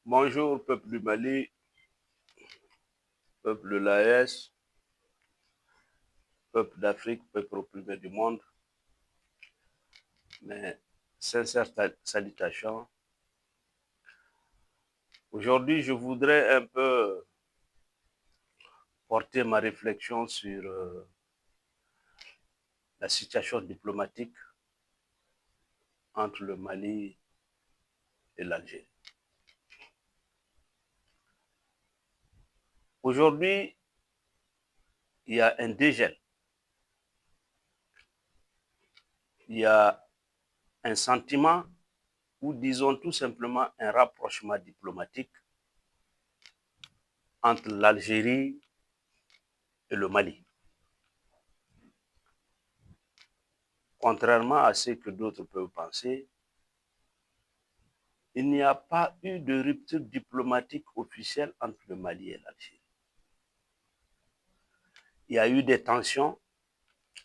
Bonjour, peuple du Mali, peuple de l'AES, peuple d'Afrique, peuple opprimé du monde. Mes sincères salutations. Aujourd'hui, je voudrais un peu porter ma réflexion sur la situation diplomatique entre le Mali et l'Algérie. Aujourd'hui, il y a un dégel. Il y a un sentiment ou disons tout simplement un rapprochement diplomatique entre l'Algérie et le Mali. Contrairement à ce que d'autres peuvent penser, il n'y a pas eu de rupture diplomatique officielle entre le Mali et l'Algérie. Il y a eu des tensions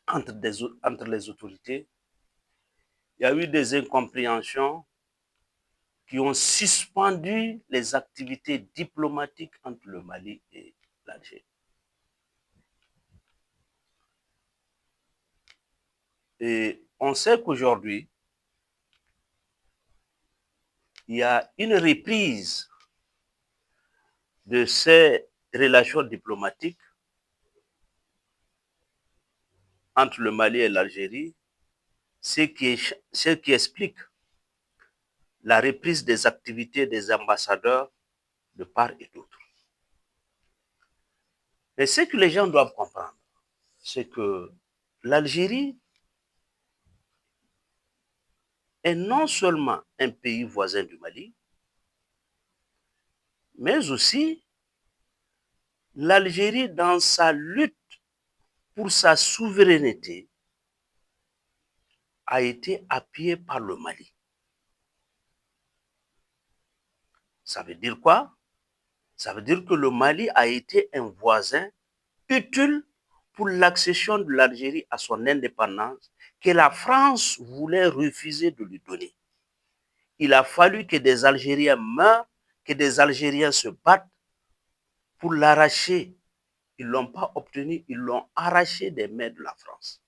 entre les autorités. Il y a eu des incompréhensions qui ont suspendu les activités diplomatiques entre le Mali et l'Algérie. Et on sait qu'aujourd'hui, il y a une reprise de ces relations diplomatiques entre le Mali et l'Algérie, ce qui explique la reprise des activités des ambassadeurs de part et d'autre. Mais ce que les gens doivent comprendre, c'est que l'Algérie est non seulement un pays voisin du Mali, mais aussi l'Algérie, dans sa lutte pour sa souveraineté, a été appuyée par le Mali. Ça veut dire quoi? Ça veut dire que le Mali a été un voisin utile pour l'accession de l'Algérie à son indépendance que la France voulait refuser de lui donner. Il a fallu que des Algériens meurent, que des Algériens se battent pour l'arracher. Ils ne l'ont pas obtenu, ils l'ont arraché des mains de la France.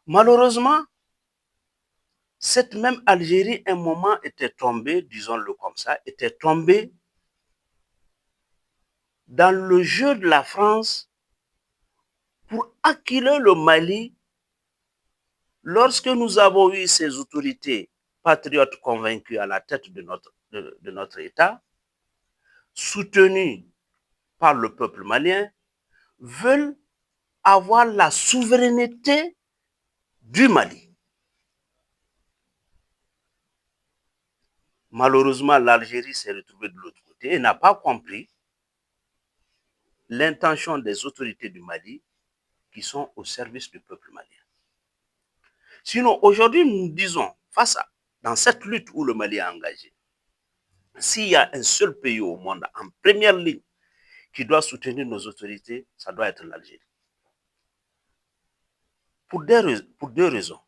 Malheureusement, cette même Algérie, un moment, était tombée, disons-le comme ça, était tombée dans le jeu de la France pour acquérir le Mali lorsque nous avons eu ces autorités patriotes convaincus à la tête de notre État, soutenus par le peuple malien, veulent avoir la souveraineté du Mali. Malheureusement, l'Algérie s'est retrouvée de l'autre côté et n'a pas compris l'intention des autorités du Mali qui sont au service du peuple malien. Sinon, aujourd'hui, nous disons, dans cette lutte où le Mali est engagé, s'il y a un seul pays au monde en première ligne qui doit soutenir nos autorités, ça doit être l'Algérie. Pour deux raisons.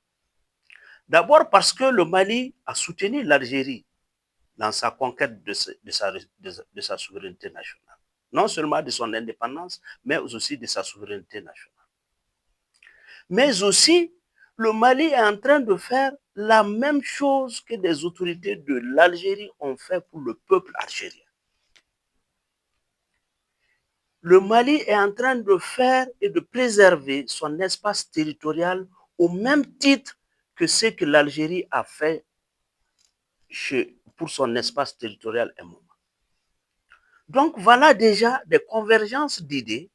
D'abord parce que le Mali a soutenu l'Algérie dans sa conquête de sa souveraineté nationale. Non seulement de son indépendance, mais aussi de sa souveraineté nationale. Mais aussi, le Mali est en train de faire la même chose que des autorités de l'Algérie ont fait pour le peuple algérien. Le Mali est en train de faire et de préserver son espace territorial au même titre que ce que l'Algérie a fait pour son espace territorial un moment. Donc voilà déjà des convergences d'idées,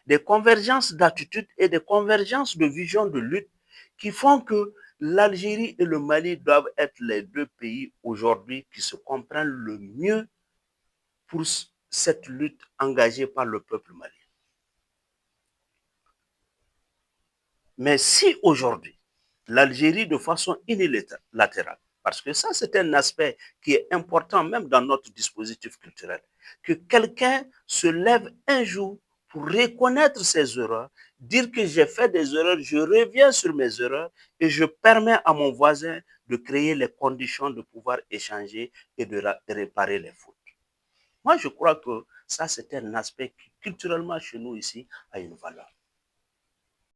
des convergences d'attitudes et des convergences de vision de lutte qui font que l'Algérie et le Mali doivent être les deux pays aujourd'hui qui se comprennent le mieux pour cette lutte engagée par le peuple malien. Mais si aujourd'hui, l'Algérie, de façon unilatérale, parce que ça, c'est un aspect qui est important même dans notre dispositif culturel, que quelqu'un se lève un jour pour reconnaître ses erreurs, dire que j'ai fait des erreurs, je reviens sur mes erreurs et je permets à mon voisin de créer les conditions de pouvoir échanger et de réparer les fautes. Moi, je crois que ça, c'est un aspect qui, culturellement, chez nous ici, a une valeur.